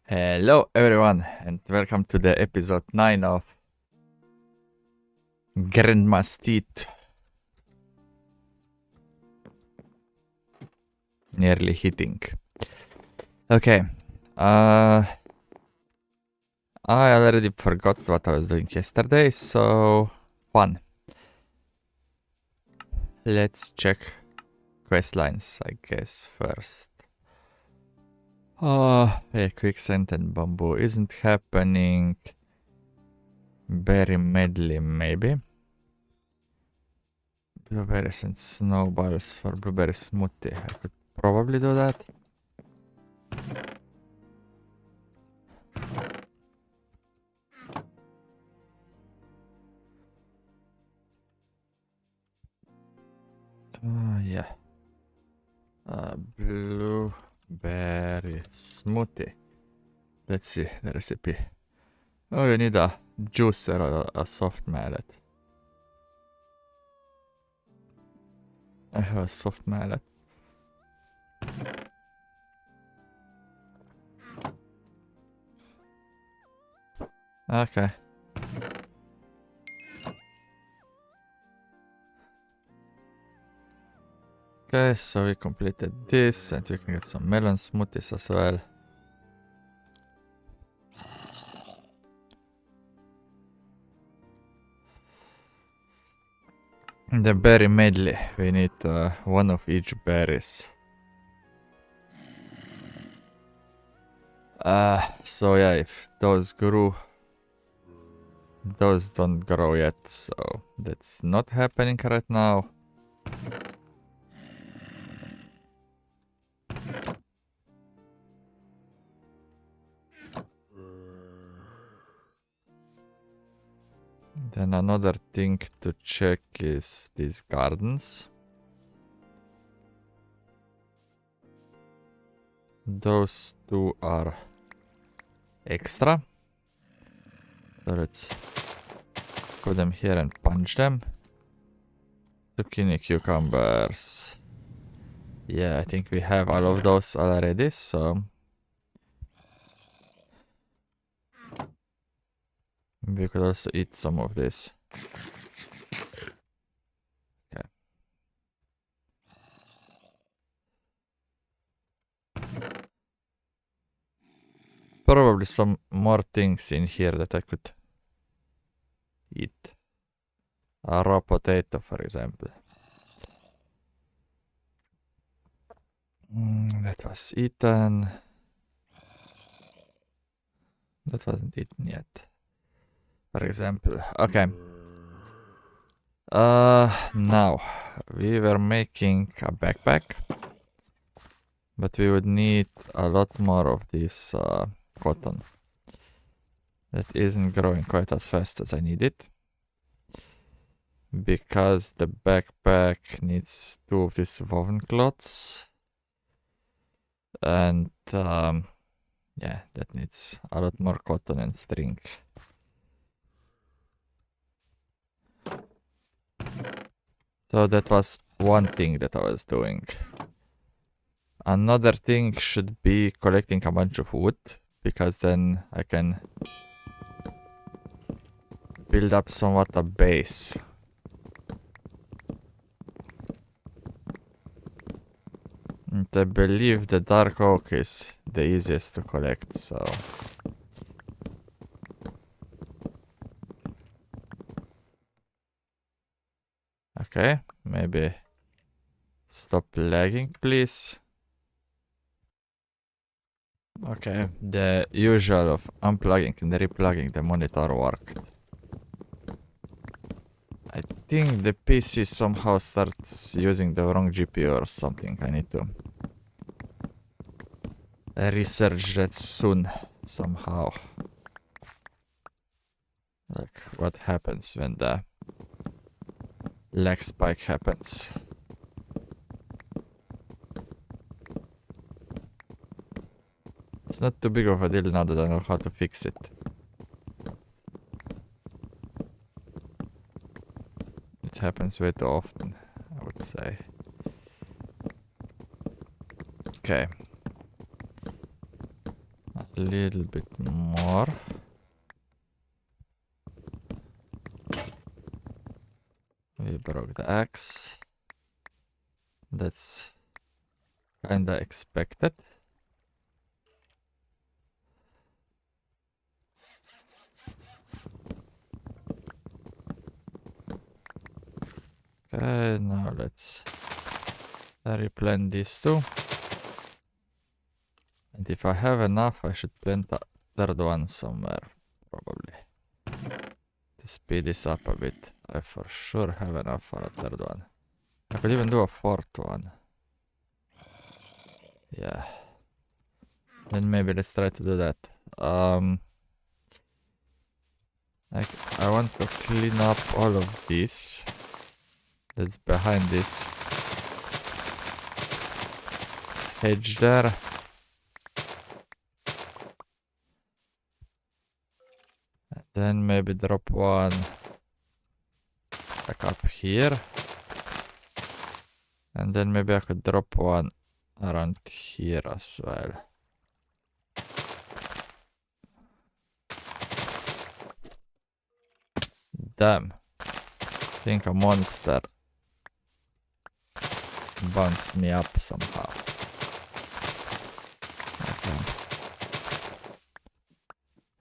Hello everyone and welcome to the episode 9 of Grandma's Teeth. Nearly hitting. Okay. I already forgot what I was doing yesterday, so fun. Let's check quest lines, I guess, first. Yeah, quicksand and bamboo isn't happening. Berry medley, maybe. Blueberries and snowballs for blueberry smoothie. I could probably do that. Yeah. Blueberry smoothie. Let's see the recipe. Oh, you need a juicer or a soft mallet. I have a soft mallet. Okay. Okay, so we completed this and we can get some melon smoothies as well. The berry medley, we need one of each berries. So yeah, if those grew, those don't grow yet, so that's not happening right now. Then another thing to check is these gardens. Those two are extra. So let's put them here and punch them. Zucchini, cucumbers. Yeah, I think we have all of those already, so we could also eat some of this. Okay. Probably some more things in here that I could eat. A raw potato, for example. That was eaten. That wasn't eaten yet. For example. Okay. Now we were making a backpack, but we would need a lot more of this cotton. That isn't growing quite as fast as I need it, because the backpack needs 2 of these woven cloths, and yeah, that needs a lot more cotton and string. So that was one thing that I was doing. Another thing should be collecting a bunch of wood, because then I can build up somewhat a base. And I believe the dark oak is the easiest to collect, so... Okay, maybe stop lagging, please. Okay, the usual of unplugging and replugging the monitor worked. I think the PC somehow starts using the wrong GPU or something. I need to research that soon, somehow. Like, what happens when the lag spike happens. It's not too big of a deal now that I know how to fix it. It happens way too often, I would say. Okay. little bit more. We broke the axe. That's kinda expected. Okay, now let's replant these two. And if I have enough, I should plant a third one somewhere, probably. To speed this up a bit. I for sure have enough for a third one. I could even do a fourth one. Yeah. Then maybe let's try to do that. I want to clean up all of this that's behind this hedge there. And then maybe drop one back up here. And then maybe I could drop one around here as well. Damn. I think a monster bounced me up somehow. Okay.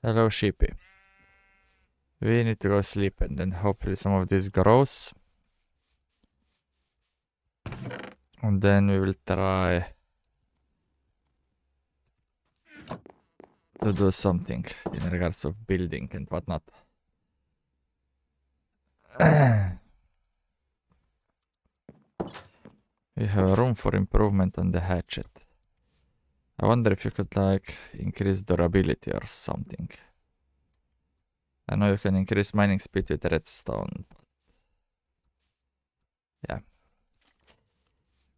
Hello, sheepy. We need to go sleep and then hopefully some of this grows. And then we will try to do something in regards of building and whatnot. We have room for improvement on the hatchet. I wonder if you could like increase durability or something. I know you can increase mining speed with redstone. But yeah.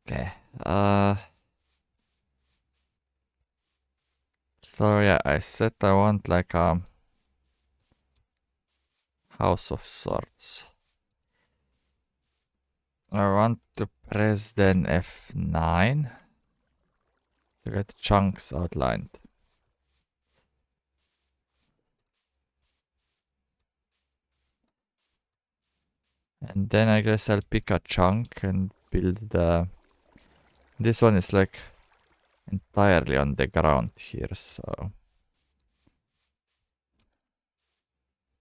Okay. So yeah, I said I want like a house of sorts. I want to press then F9 to get chunks outlined. And then I guess I'll pick a chunk and build the... This one is like entirely on the ground here, so...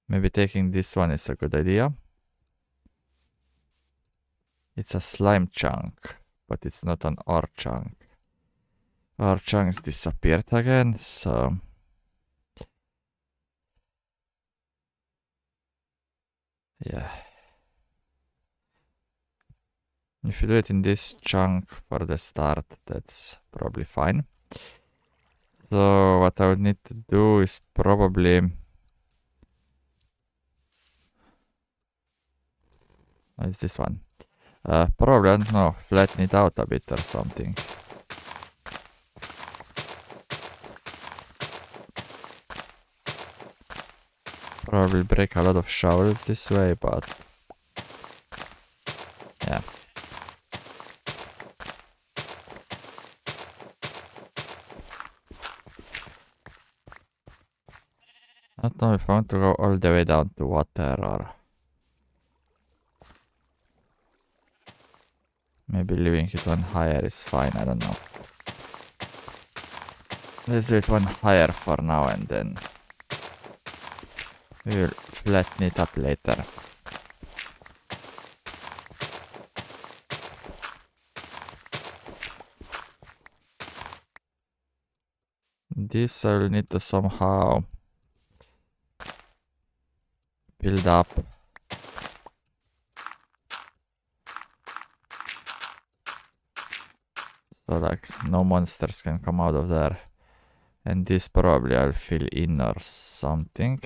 Maybe taking this one is a good idea. It's a slime chunk, but it's not an ore chunk. Ore chunks disappeared again, so... Yeah. If you do it in this chunk for the start, that's probably fine. So what I would need to do is probably... What is this one? Probably, I don't know, flatten it out a bit or something. Probably break a lot of shovels this way, but... Yeah. I don't know if I want to go all the way down to water or... Maybe leaving it one higher is fine, I don't know. Let's do it one higher for now and then we'll flatten it up later. This I will need to somehow build up. So like no monsters can come out of there. And this probably I'll fill in or something.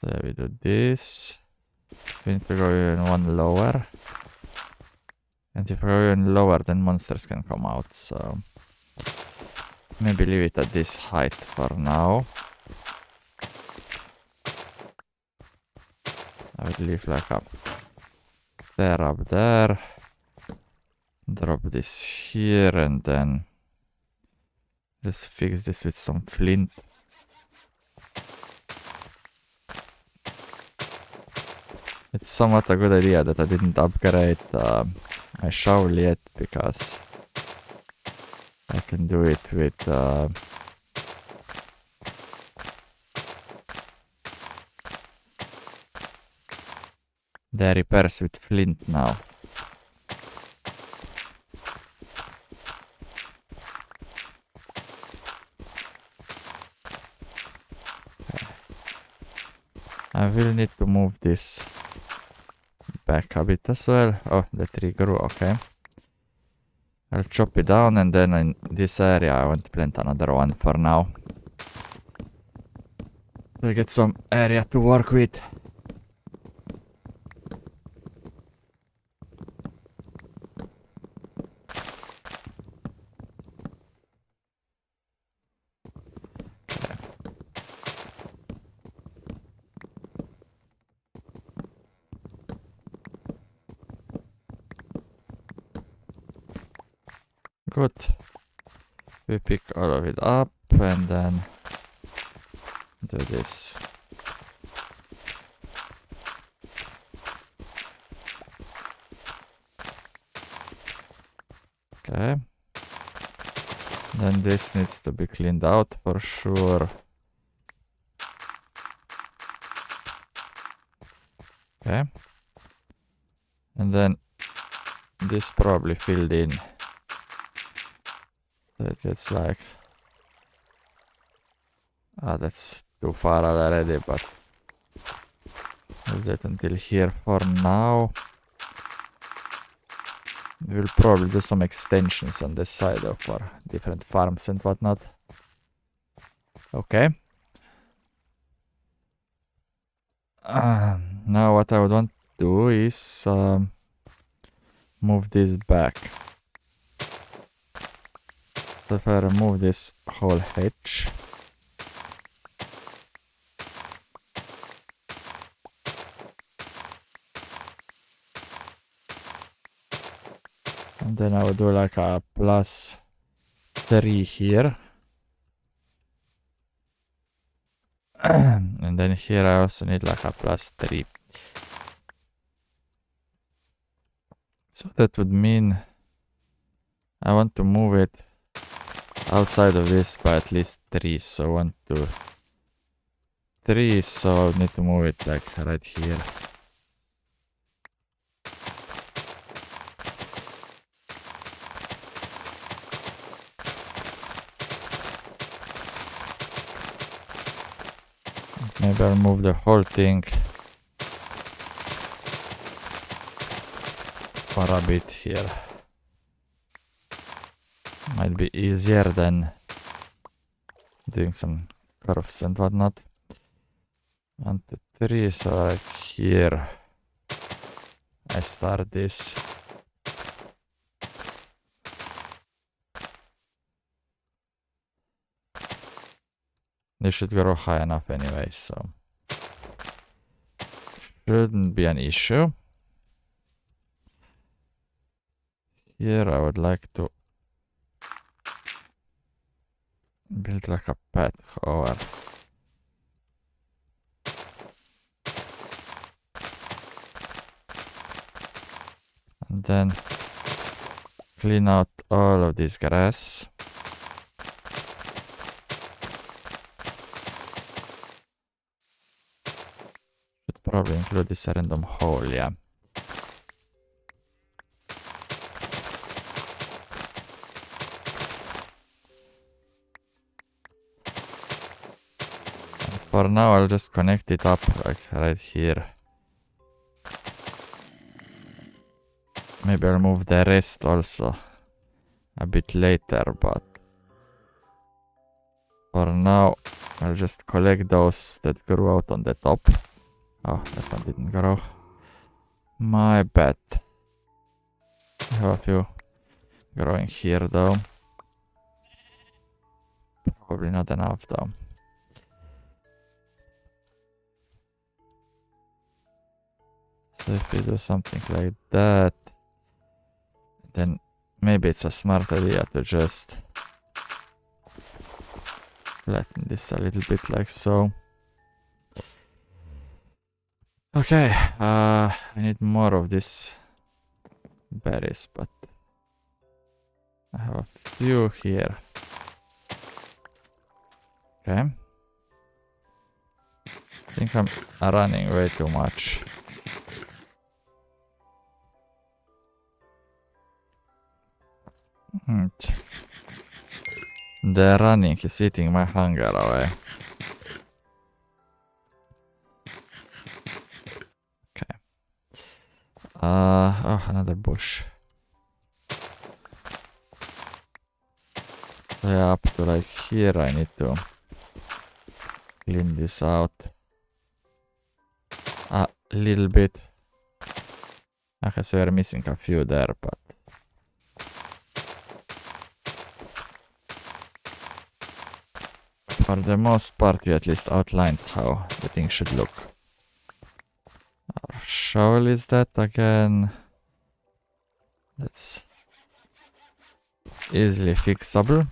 So we do this. We need to go even one lower. And if we go even lower, then monsters can come out, so... Maybe leave it at this height for now. I would leave like a stair up there. Drop this here and then Just fix this with some flint. It's somewhat a good idea that I didn't upgrade my shovel yet, because I can do it with the repairs with flint now. I will need to move this back a bit as well. Oh, the tree grew, okay. I'll chop it down, and then in this area I want to plant another one for now. So I get some area to work with. Good. We pick all of it up and then do this. Okay. Then this needs to be cleaned out for sure. Okay. And then this probably filled in. So it gets like... Ah, that's too far already, but we'll do it until here for now. We'll probably do some extensions on this side for different farms and whatnot. Okay. Now what I would want to do is move this back. So if I remove this whole hedge, and then I would do like a +3 here. And then here I also need like a +3. So that would mean I want to move it outside of this by at least 3. So 1, 2, 3. So I need to move it like right here. Maybe I'll move the whole thing for a bit here. Might be easier than doing some curves and whatnot. 1, 2, 3, so like here I start this. They should grow high enough anyway, so shouldn't be an issue. Here I would like to build like a path over. And then clean out all of this grass. Should probably include this random hole, yeah. For now, I'll just connect it up like right here. Maybe I'll move the rest also a bit later, but for now, I'll just collect those that grew out on the top. Oh, that one didn't grow. My bad. I have a few growing here though. Probably not enough though. So if we do something like that, then maybe it's a smart idea to just flatten this a little bit like so. Okay, I need more of this berries, but I have a few here. Okay. I think I'm running way too much. The running is eating my hunger away. Okay. Oh, another bush. So yeah, up to like here I need to clean this out a little bit. Okay, so we're missing a few there, but for the most part, we at least outlined how the thing should look. Our shovel is that again. That's easily fixable.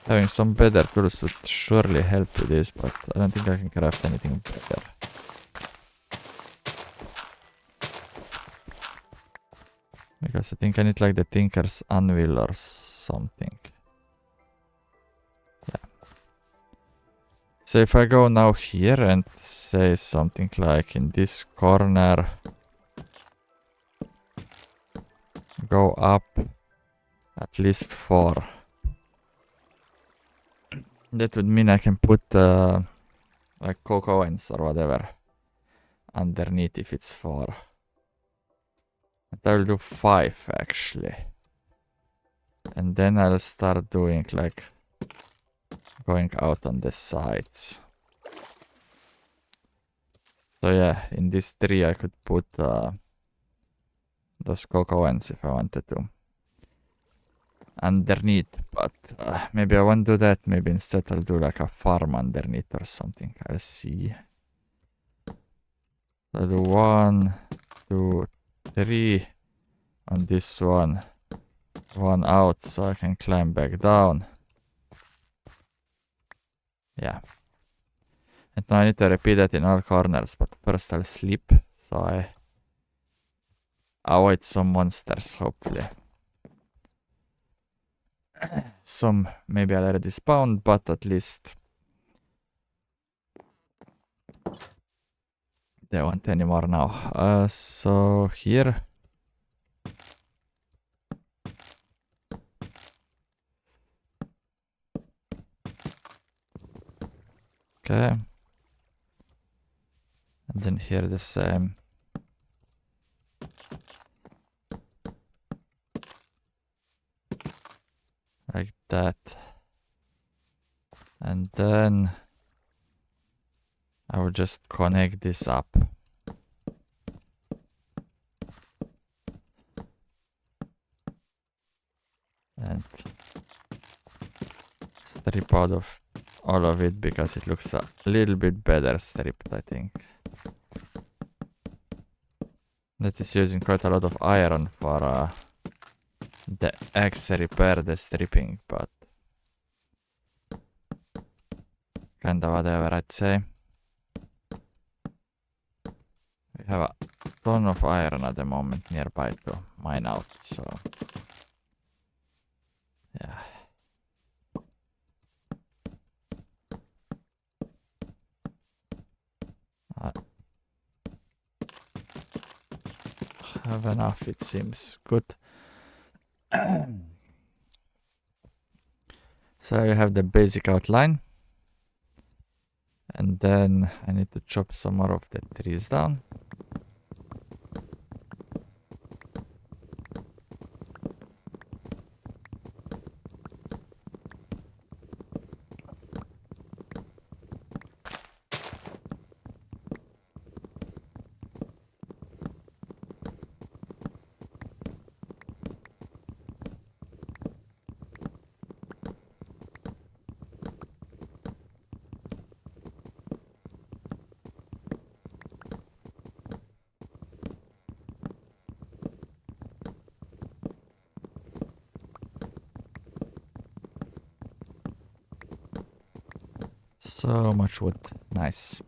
Having some better tools would surely help with this, but I don't think I can craft anything better. Because I think I need like the Tinker's Anvil or something. Yeah. So if I go now here and say something like in this corner, go up at least 4. That would mean I can put like cocoa ends or whatever underneath if it's 4. And I will do 5 actually. And then I'll start doing like going out on the sides. So yeah, in this tree I could put those cocoa ends if I wanted to underneath, but maybe I won't do that. Maybe instead I'll do like a farm underneath or something. I'll see. I'll do 1, 2, 3 on this one. 1 out so I can climb back down. Yeah. And now I need to repeat that in all corners, but first I'll sleep so I avoid some monsters, hopefully. Some maybe already spawned, but at least they won't anymore now. So here. Okay. And then here the same. Like that. And then I will just connect this up. And strip out of all of it because it looks a little bit better stripped, I think. That is using quite a lot of iron for the axe repair the stripping, but kinda whatever I'd say. We have a ton of iron at the moment nearby to mine out, so yeah. I have enough, it seems good. So you have the basic outline. And then I need to chop some more of the trees down. So much wood. Nice.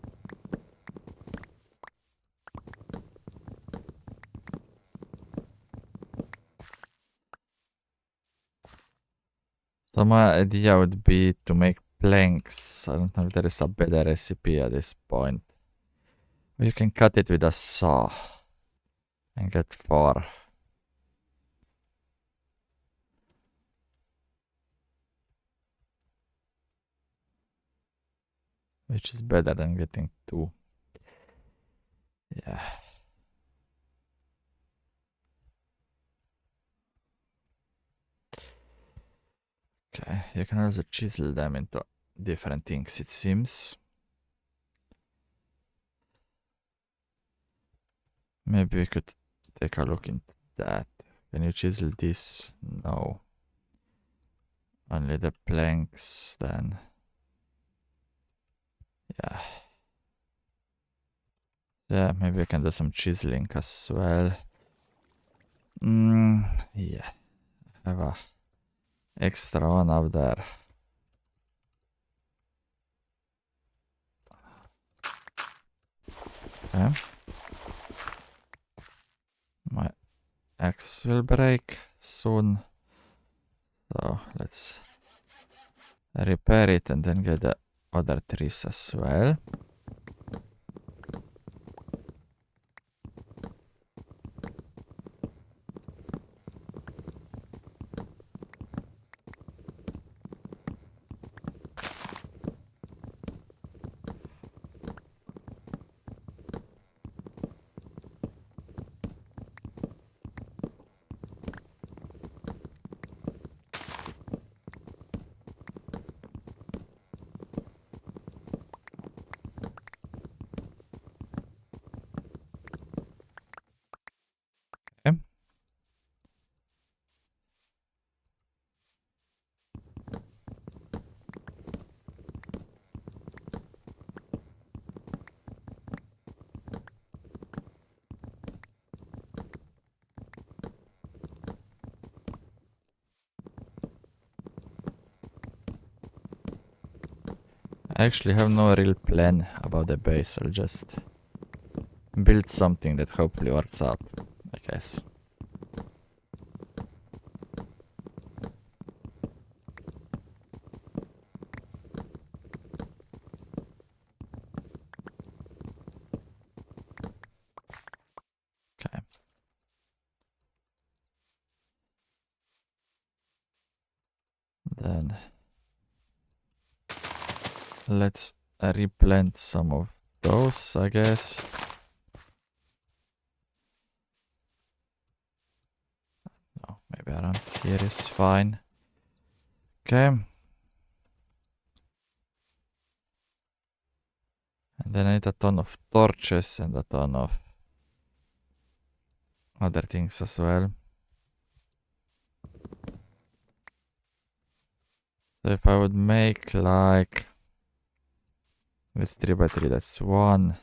So my idea would be to make planks. I don't know if there is a better recipe at this point. You can cut it with a saw and get 4. Which is better than getting 2. Yeah. Okay, you can also chisel them into different things, it seems. Maybe we could take a look into that. Can you chisel this? No. Only the planks then. Yeah. Yeah, maybe I can do some chiseling as well. Yeah. Have a extra one up there. Okay. My axe will break soon. So let's repair it and then get the other trees as well. Okay. I actually have no real plan about the base. I'll just build something that hopefully works out, I guess. Okay. Then let's replant some of those, I guess. No, maybe around here is fine. Okay. And then I need a ton of torches and a ton of other things as well. So if I would make like this 3 by 3, that's 1,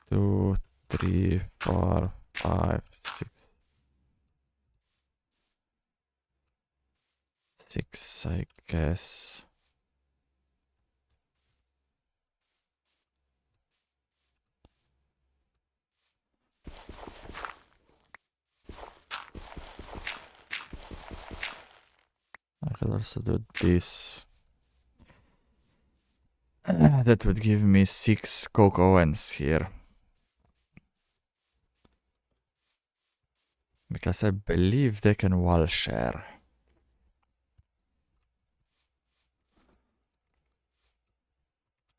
2, 3, 4, 5, 6. 6, I guess. I could also do this. That would give me 6 coke ovens here. Because I believe they can wall share.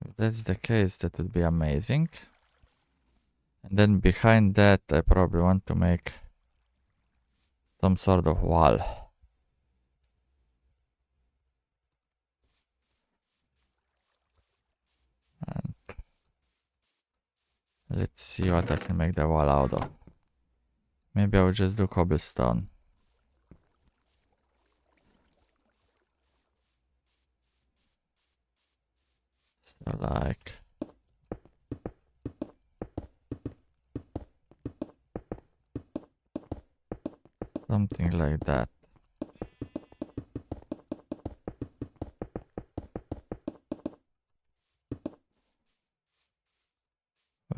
If that's the case, that would be amazing. And then behind that, I probably want to make some sort of wall. And let's see what I can make the wall out of. Maybe I will just do cobblestone. So like something like that.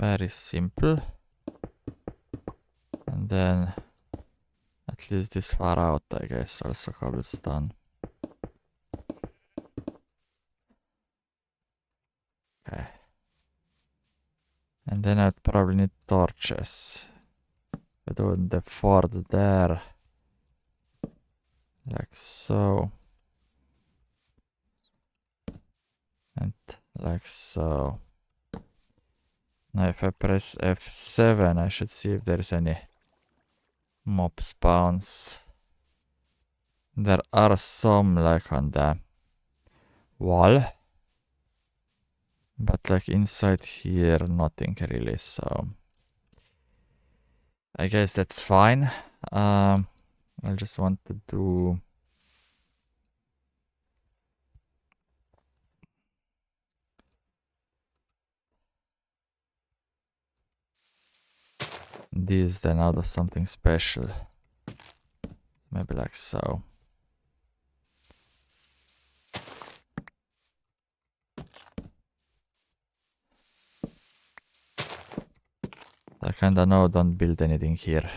Very simple. And then at least this far out, I guess, also cobblestone. Okay. And then I'd probably need torches. I do the fort there. Like so. And like so. Now if I press F7, I should see if there's any mob spawns. There are some like on the wall. But like inside here, nothing really, so I guess that's fine. I just want to do this then out of something special. Maybe like so. I kinda know, don't build anything here.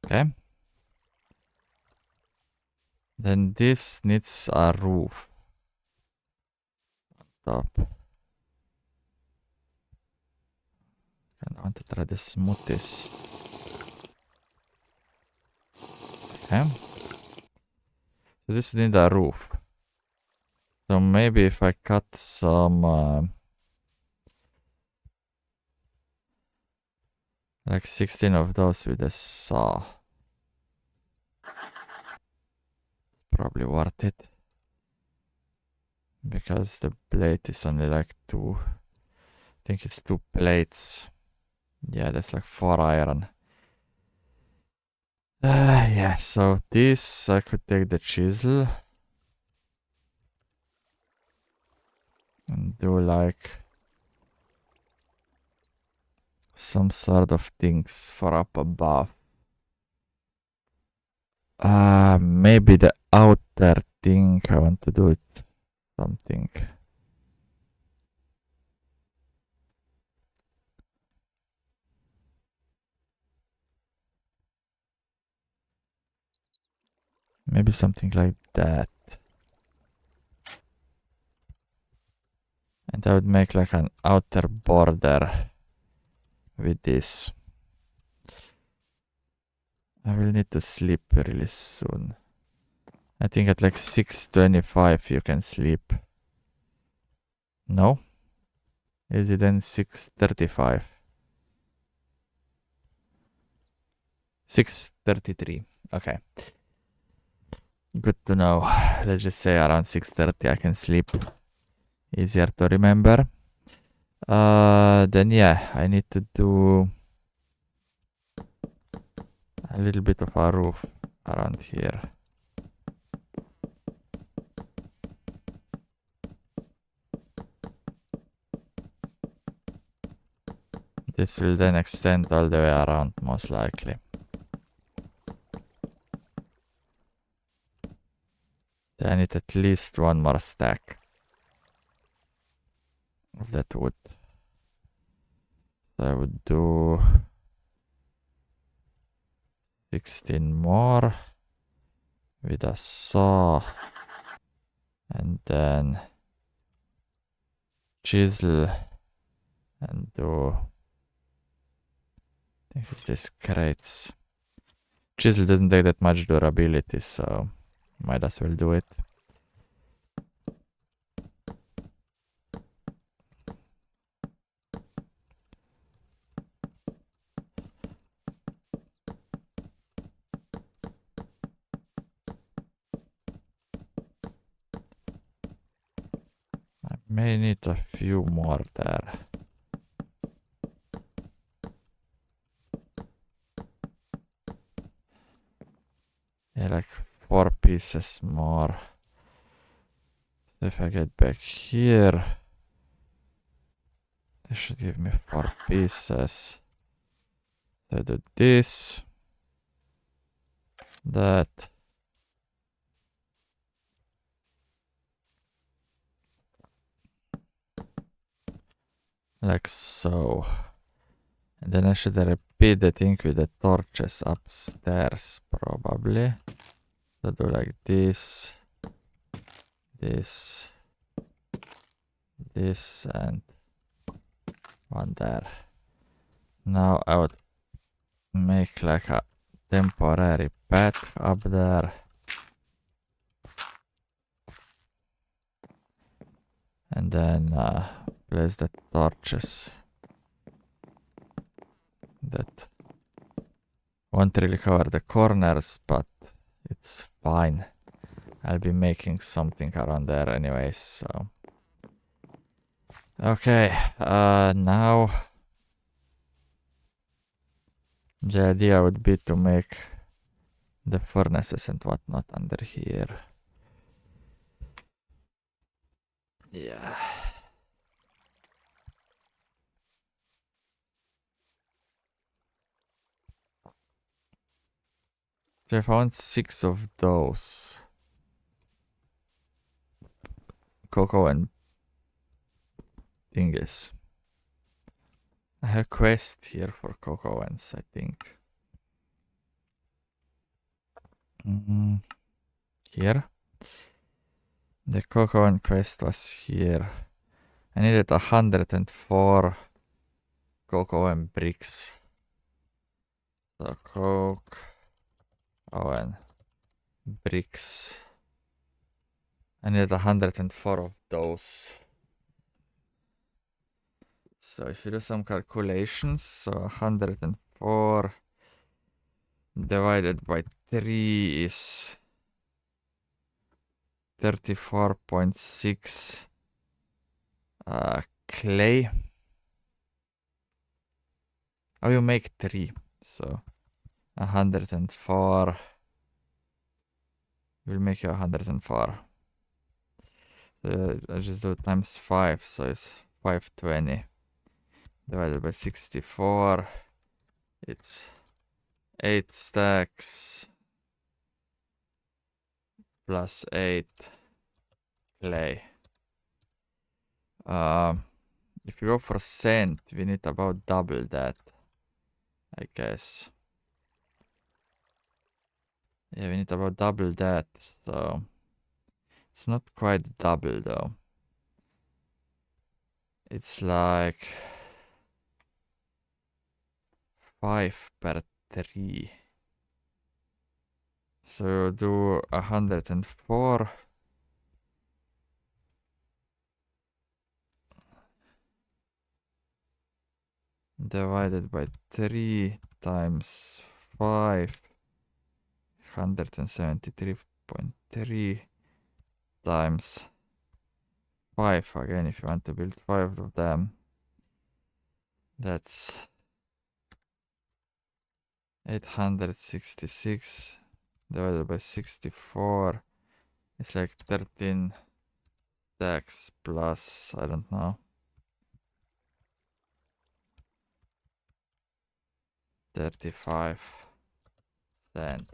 Okay. Then this needs a roof. Top. And I want to try the smoothies. Okay. So this needs a roof. So maybe if I cut some like 16 of those with a saw. Probably worth it. Because the plate is only like 2. I think it's 2 plates. Yeah, that's like 4 iron. Yeah, so this I could take the chisel. And do like some sort of things for up above. Maybe the outer thing I want to do it something. Maybe something like that. And I would make like an outer border with this. I will need to sleep really soon. I think at like 6:25 you can sleep. No? Is it then 6:35? 6:33. Okay. Good to know. Let's just say around 6:30 I can sleep. Easier to remember. Then yeah, I need to do a little bit of a roof around here. This will then extend all the way around, most likely. I need at least one more stack of that wood. So I would do 16 more with a saw. And then chisel and do, I think it's this crates. Chisel doesn't take that much durability, so might as well do it. I may need a few more there. Yeah, like 4 pieces more. So if I get back here, it should give me 4 pieces. So I do this, that, Like so. And then I should repeat the thing with the torches upstairs, probably. So do like this, this, this, and one there. Now I would make like a temporary path up there. And then place the torches. That won't really cover the corners, but it's fine. I'll be making something around there anyways, so. Okay, now the idea would be to make the furnaces and whatnot under here. Yeah. So I found 6 of those. Cocoa and thingies. I have a quest here for cocoa ants, I think. Here. The cocoa ant quest was here. I needed 104 cocoa and bricks. So coke, and bricks. I needed 104 of those. So if you do some calculations, so 104 divided by 3 is 34.6 clay. Oh, you make 3, so 104 will make you 104. So I just do it times 5, so it's 520 divided by 64. It's 8 stacks plus 8 clay. If you go for sand, we need about double that, I guess. Yeah, we need about double that, so it's not quite double though. It's like 5 per 3. So do 104 divided by 3 times 5, 173.3 times 5 again if you want to build 5 of them. That's 866 divided by 64. It's like 13 stacks plus, I don't know, 35 sand.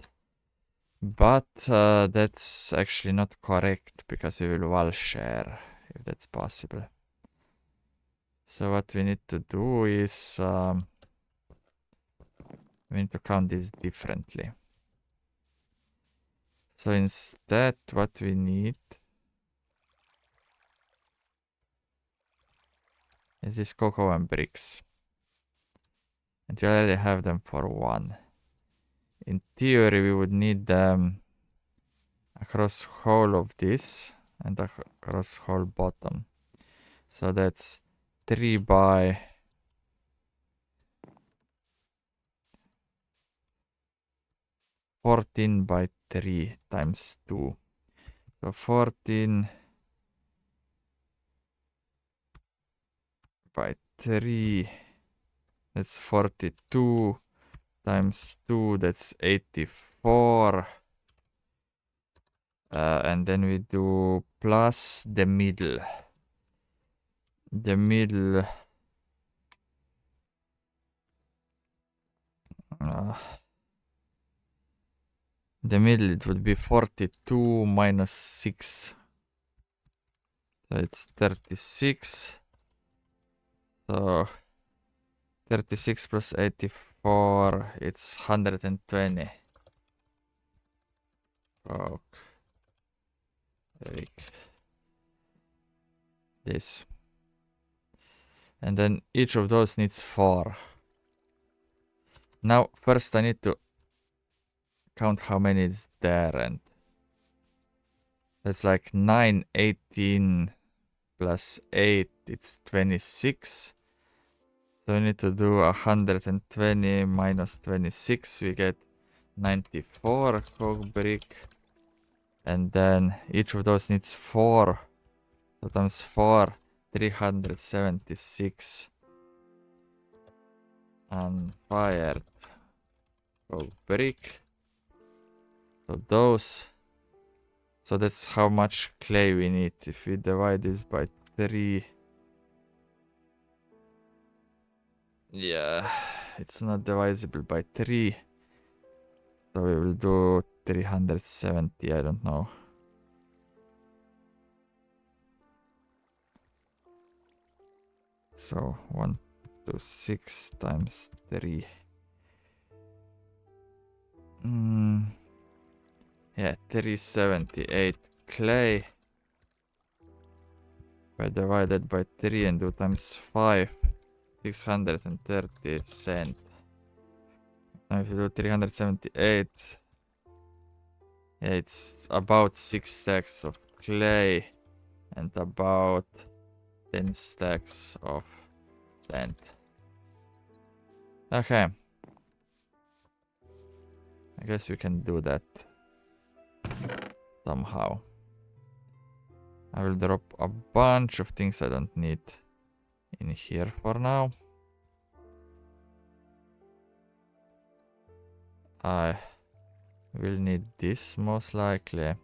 But that's actually not correct because we will wall share if that's possible. So what we need to do is we need to count this differently. So instead what we need is this cocoa and bricks. And we already have them for 1. In theory we would need them across whole of this and across whole bottom. So that's 3 by 14 by 3 times 2. So 14 by 3, that's 42 times 2, that's 84. And then we do plus the middle. The middle. The middle, it would be 42 minus 6. So it's 36. So 36 plus 84, it's 120. Oak. Take this. And then each of those needs 4. Now, first I need to count how many is there, and that's like 9, 18 plus 8, it's 26. So we need to do 120 minus 26, we get 94 coke brick. And then each of those needs 4. So times 4, 376 unfired coke brick. So those. So that's how much clay we need. If we divide this by 3. Yeah, it's not divisible by 3. So we will do 370, I don't know. So 126 times 3. Yeah, 378 clay. If I divide it by 3 and do times 5, 630 cents. Now if you do 378, yeah, it's about 6 stacks of clay and about 10 stacks of sand. Okay. I guess we can do that somehow. I will drop a bunch of things I don't need in here for now. I will need this most likely.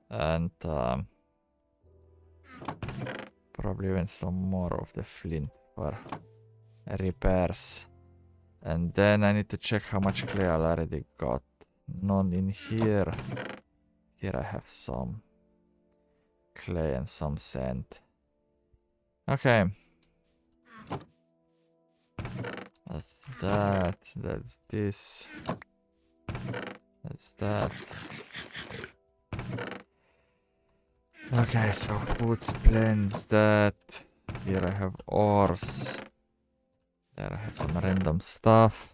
And probably even some more of the flint for repairs. And then I need to check how much clay I already got. None in here. Here I have some clay and some sand. Okay. That's that. That's this. That's that. Okay, so woods, plants, that. Here I have ores. There I have some random stuff.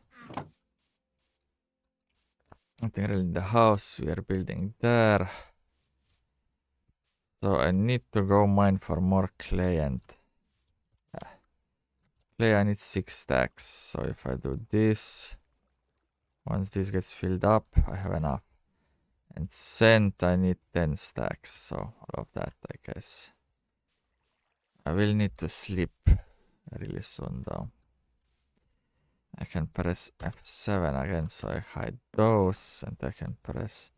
Nothing really in the house. We are building there. So I need to go mine for more clay and clay I need 6 stacks. So if I do this, once this gets filled up, I have enough. And sand I need 10 stacks. So all of that, I guess. I will need to sleep really soon though. I can press F7 again so I hide those, and I can press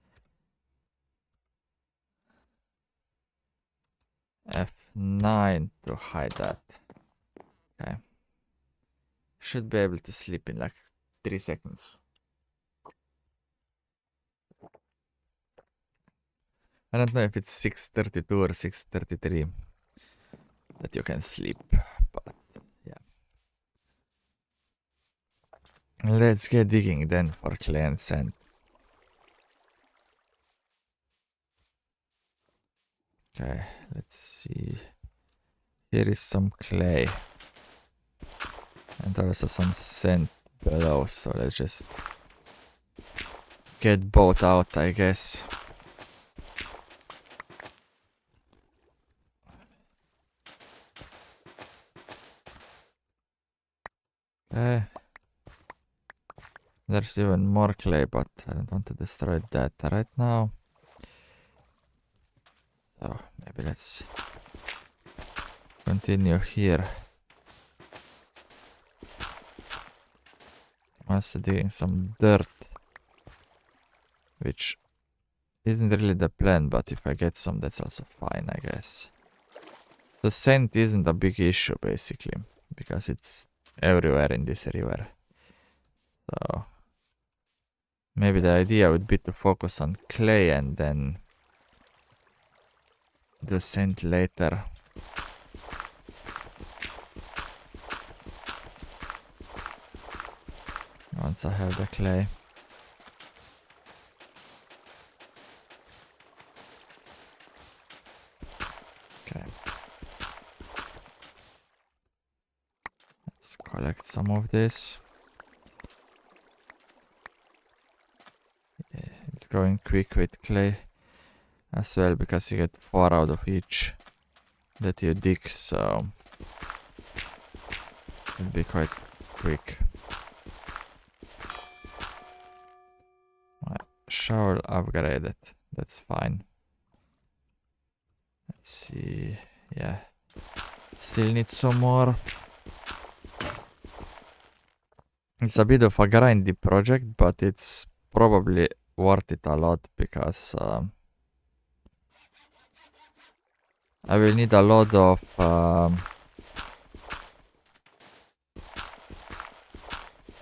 F9 to hide that. Okay. Should be able to sleep in like 3 seconds. I don't know if it's 6:32 or 6:33 that you can sleep, but yeah. Let's get digging then for clay and sand. Okay, let's see. Here is some clay. And also some sand below, so let's just get both out, I guess. Okay. There's even more clay, but I don't want to destroy that right now. So maybe let's continue here. Also digging some dirt, which isn't really the plan, but if I get some, that's also fine, I guess. The sand isn't a big issue, basically, because it's everywhere in this river. So maybe the idea would be to focus on clay and then do sand later. once I have the clay. Okay. Let's collect some of this. Yeah, it's going quick with clay as well because you get 4 out of each that you dig, so it'll be quite quick. My shovel upgraded, that's fine. Let's see, yeah, still need some more. It's a bit of a grindy project, but it's probably worth it a lot because I will need a lot of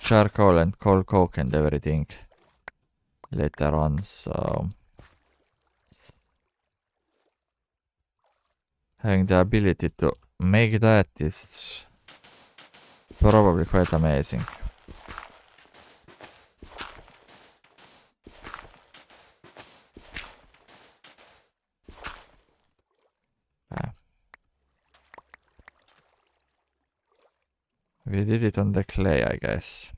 charcoal and coal coke and everything later on, so having the ability to make that is probably quite amazing. We did it on the clay, I guess.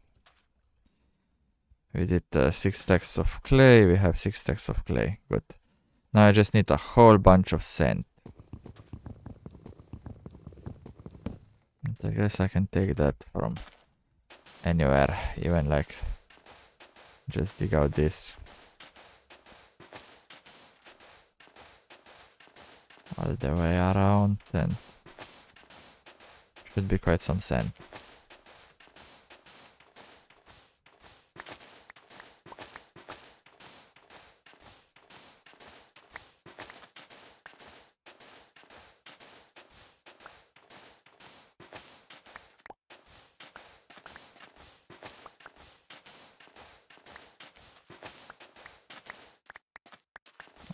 We did 6 stacks of clay, we have 6 stacks of clay, good. Now I just need a whole bunch of sand. And I guess I can take that from anywhere, even like just dig out this. All the way around, and should be quite some sand.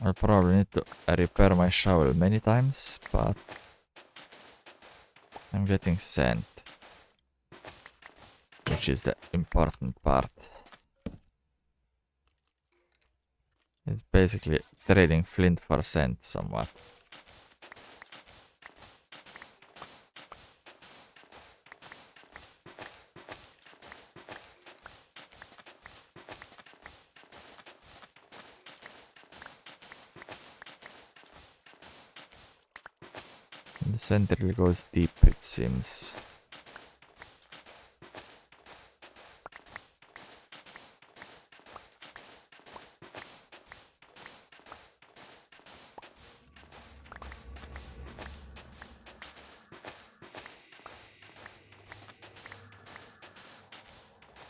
I'll probably need to repair my shovel many times, but I'm getting sand, which is the important part. It's basically trading flint for sand somewhat. The sand really goes deep, it seems.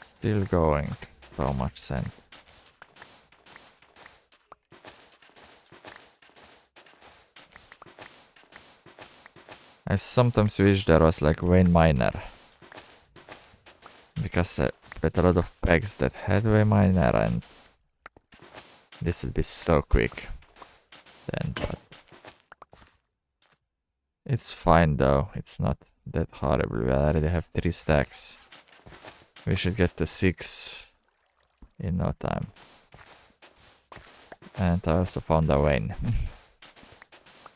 Still going, so much sand. I sometimes wish there was like vein miner, because I put a lot of pegs that had vein miner, and this would be so quick then, but it's fine though, it's not that horrible. We already have 3 stacks. We should get to 6 in no time. And I also found a vein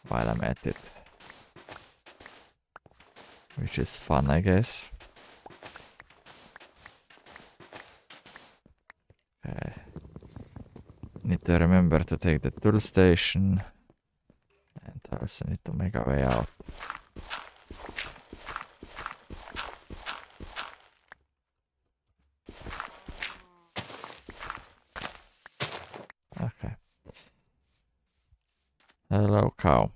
while I'm at it, which is fun, I guess. Okay. Need to remember to take the tool station, and I also need to make a way out. Okay. Hello, cow.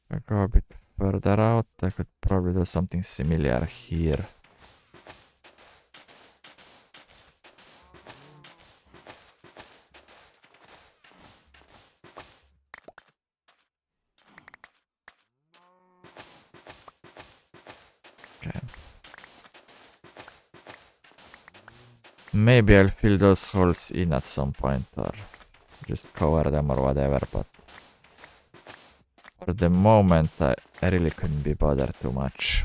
If I go a bit further out, I could probably do something similar here. Okay. Maybe I'll fill those holes in at some point, or just cover them or whatever, but for the moment I really couldn't be bothered too much.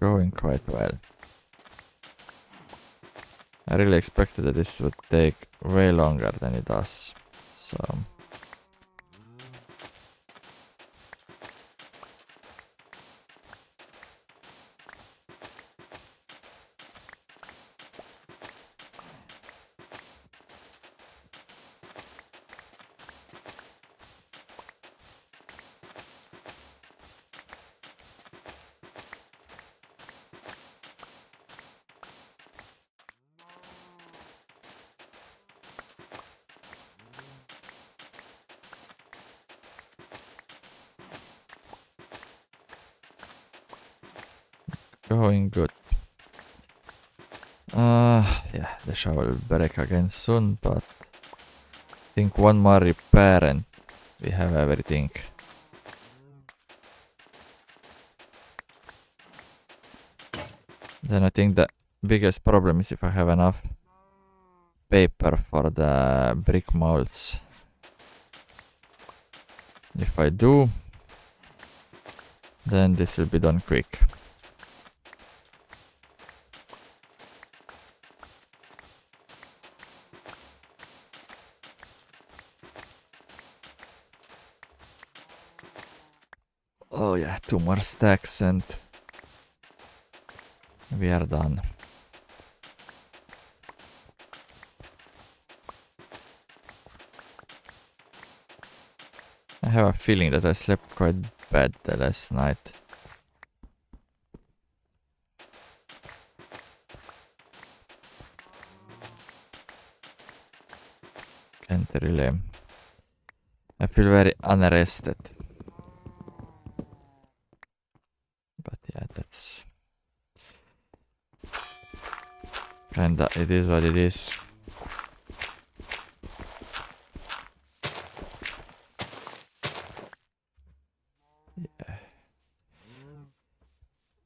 going quite well. I really expected that this would take way longer than it does. So going good. Yeah, the shower will break again soon, but I think one more repair and we have everything. Then I think the biggest problem is if I have enough paper for the brick molds. If I do, then this will be done quick. Oh yeah, 2 more stacks and we are done. I have a feeling that I slept quite bad the last night. Can't really... I feel very unrested. But yeah, that's... kinda, it is what it is.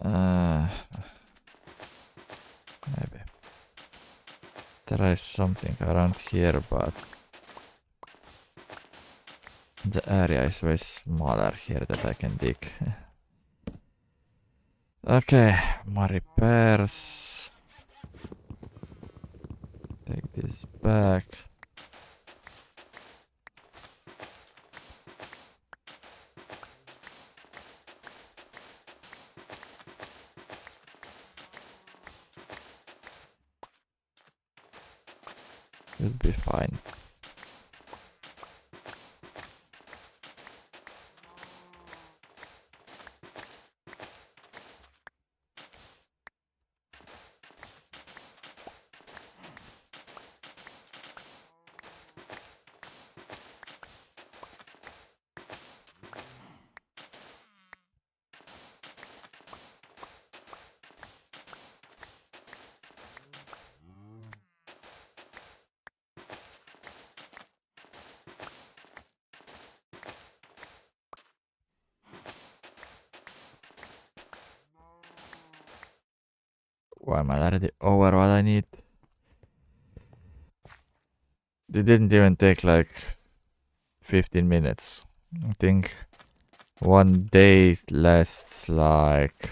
Yeah. Maybe. Try something around here, but... the area is way smaller here that I can dig. Okay, more repairs. Take this back. It'll be fine. Why am I already over what I need? It didn't even take like 15 minutes. I think one day lasts like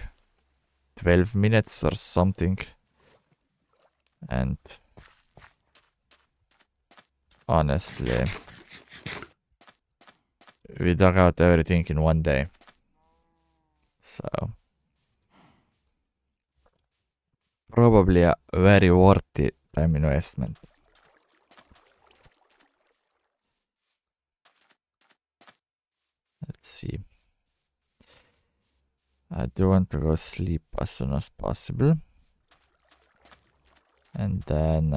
12 minutes or something. And honestly, we dug out everything in one day. So probably a very worthy time investment. Let's see. I do want to go sleep as soon as possible. And then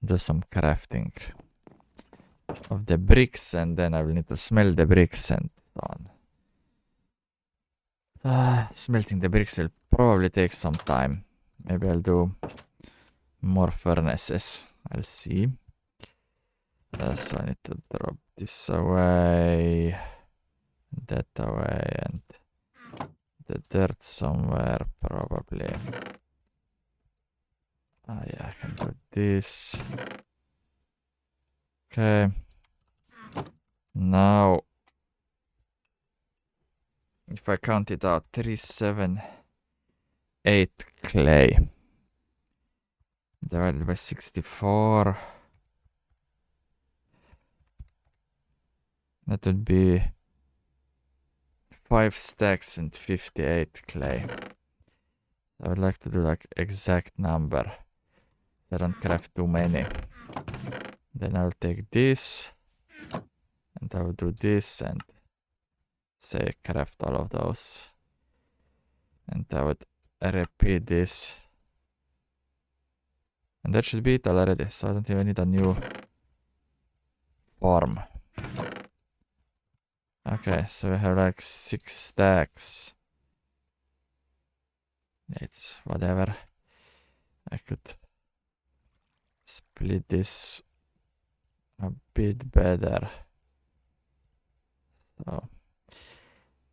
do some crafting of the bricks, and then I will need to smell the bricks and so on. Smelting the bricks will probably take some time. Maybe I'll do more furnaces. I'll see. So I need to drop this away, that away, and the dirt somewhere probably. Yeah, I can do this. Okay. Now if I count it out, 3, 7, 8 clay. Divided by 64. That would be 5 stacks and 58 clay. I would like to do like exact number. I don't craft too many. Then I'll take this. And I will do this and say craft all of those. And I would repeat this. And that should be it already. So I don't even need a new form. Okay, so we have like 6 stacks. It's whatever. I could split this a bit better. So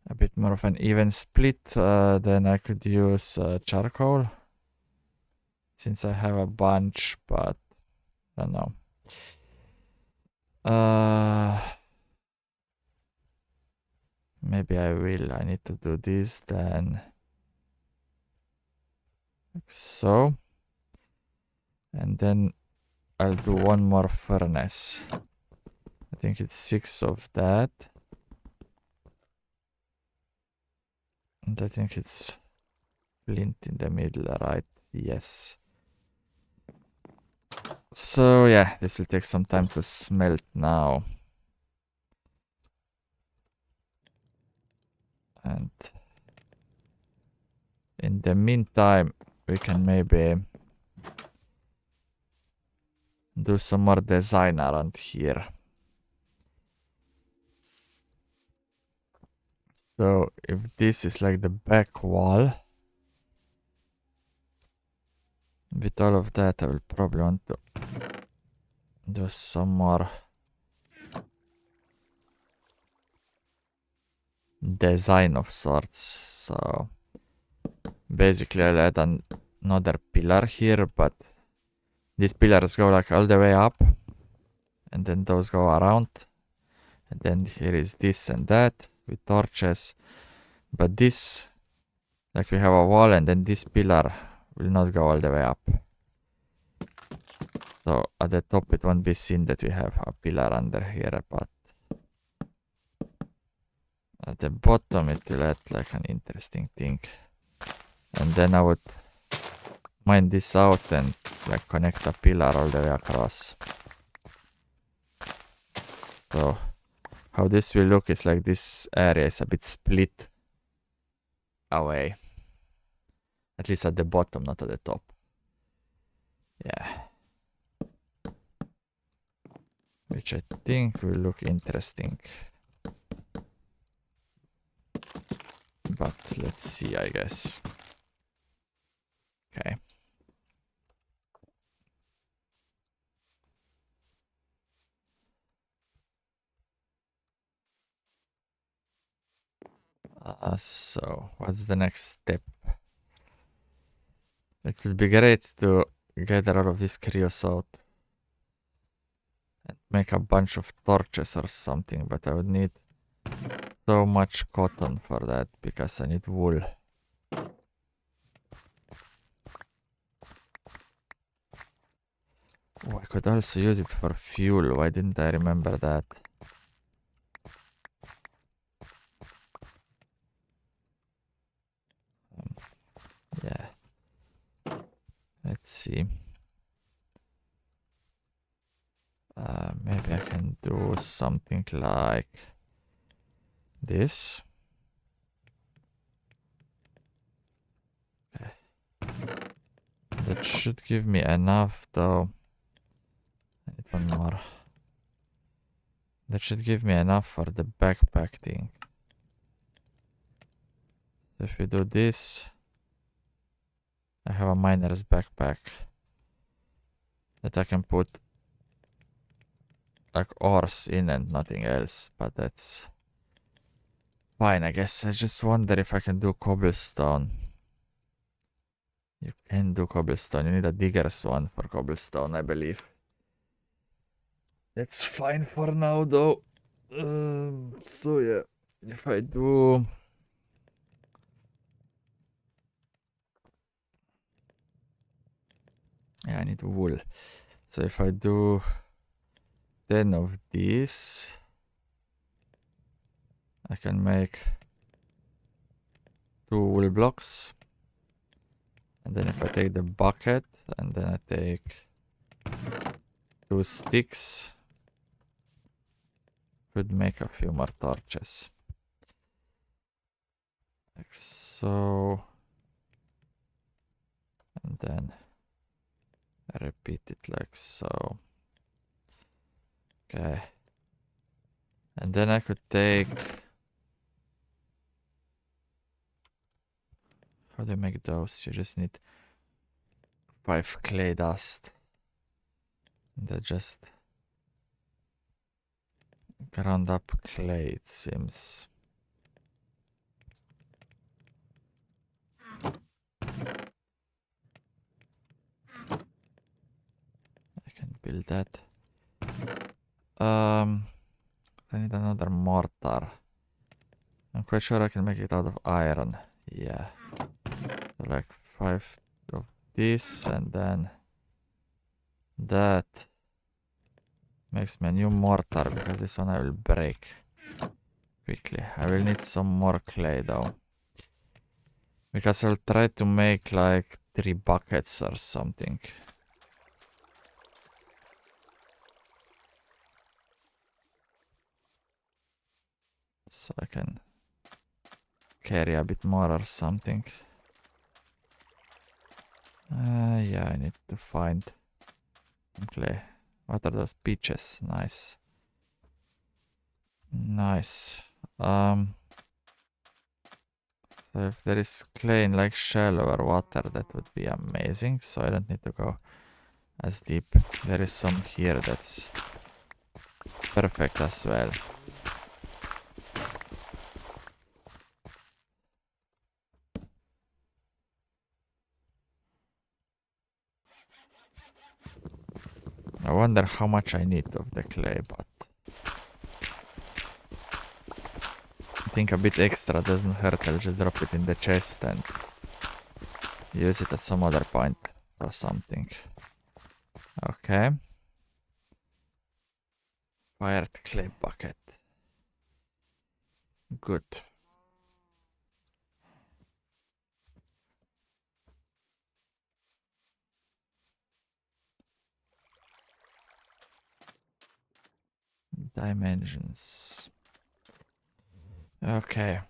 a bit more of an even split. Then I could use charcoal. Since I have a bunch, but I don't know. Maybe I will. I need to do this then. Like so. And then I'll do one more furnace. I think it's 6 of that. And I think it's flint in the middle, right? Yes. So yeah, this will take some time to smelt now. And in the meantime, we can maybe do some more design around here. So if this is like the back wall, with all of that I will probably want to do some more design of sorts. So basically I'll add another pillar here, but these pillars go like all the way up and then those go around, and then here is this and that with torches, but this, like we have a wall and then this pillar will not go all the way up. So at the top it won't be seen that we have a pillar under here, but at the bottom it will add like an interesting thing. And then I would mine this out and like connect a pillar all the way across. So how this will look is like this area is a bit split away. At least at the bottom, not at the top. Yeah. Which I think will look interesting. But let's see, I guess. Okay. So what's the next step? It would be great to gather all of this creosote and make a bunch of torches or something, but I would need so much cotton for that because I need wool. Oh, I could also use it for fuel. Why didn't I remember that? Yeah. Let's see. Maybe I can do something like this. Okay. That should give me enough though. I need one more. That should give me enough for the backpack thing. So if we do this, I have a miner's backpack that I can put like ores in and nothing else, but that's fine, I guess. I just wonder if I can do cobblestone. You can do cobblestone. You need a digger's one for cobblestone, I believe. That's fine for now, though. So yeah, if I do Yeah, I need wool. So if I do 10 of these, I can make 2 wool blocks. And then if I take the bucket and then I take 2 sticks, could make a few more torches. Like so. And then I repeat it like so. Okay. And then I could take... How do you make those? You just need 5 clay dust. And that just ground up clay, it seems. I can build that. I need another mortar. I'm quite sure I can make it out of iron. Yeah. So like 5 of this and then that makes me a new mortar because this one I will break quickly. I will need some more clay though. Because I'll try to make like 3 buckets or something. So I can carry a bit more or something. Yeah, I need to find some clay. What are those peaches? Nice. Nice. So if there is clay in like shell or water, that would be amazing. So I don't need to go as deep. There is some here that's perfect as well. I wonder how much I need of the clay, but I think a bit extra doesn't hurt. I'll just drop it in the chest and use it at some other point or something. Okay. Fired clay bucket. Good. Dimensions. Okay.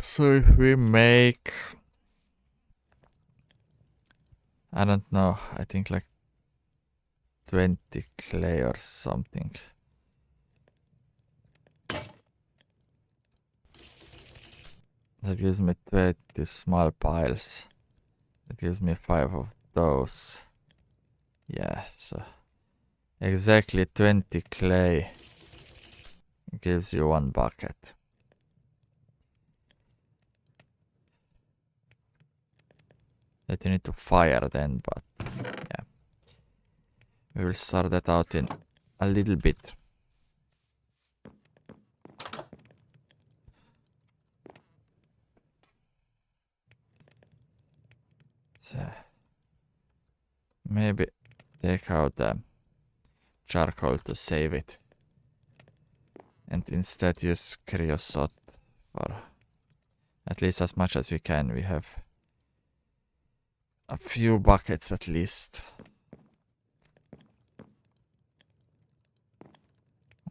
So if we make... I don't know, I think like 20 clay or something. That gives me 20 small piles. That gives me 5 of those. Yeah, so exactly 20 clay gives you 1 bucket. That you need to fire then, but yeah. We will sort that out in a little bit. So maybe take out the charcoal to save it. And instead use creosote for at least as much as we can. We have a few buckets at least.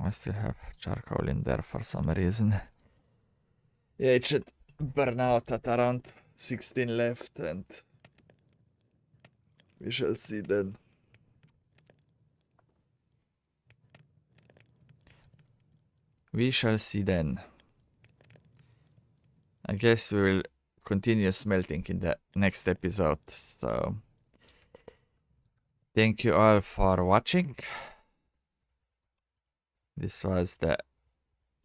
I still have charcoal in there for some reason. Yeah, it should burn out at around 16 left and we shall see then. We shall see then. I guess we will continue smelting in the next episode. So thank you all for watching. This was the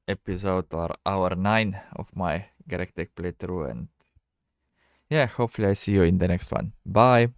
episode or hour 9 of my GregTech playthrough, and yeah, hopefully I see you in the next one. Bye!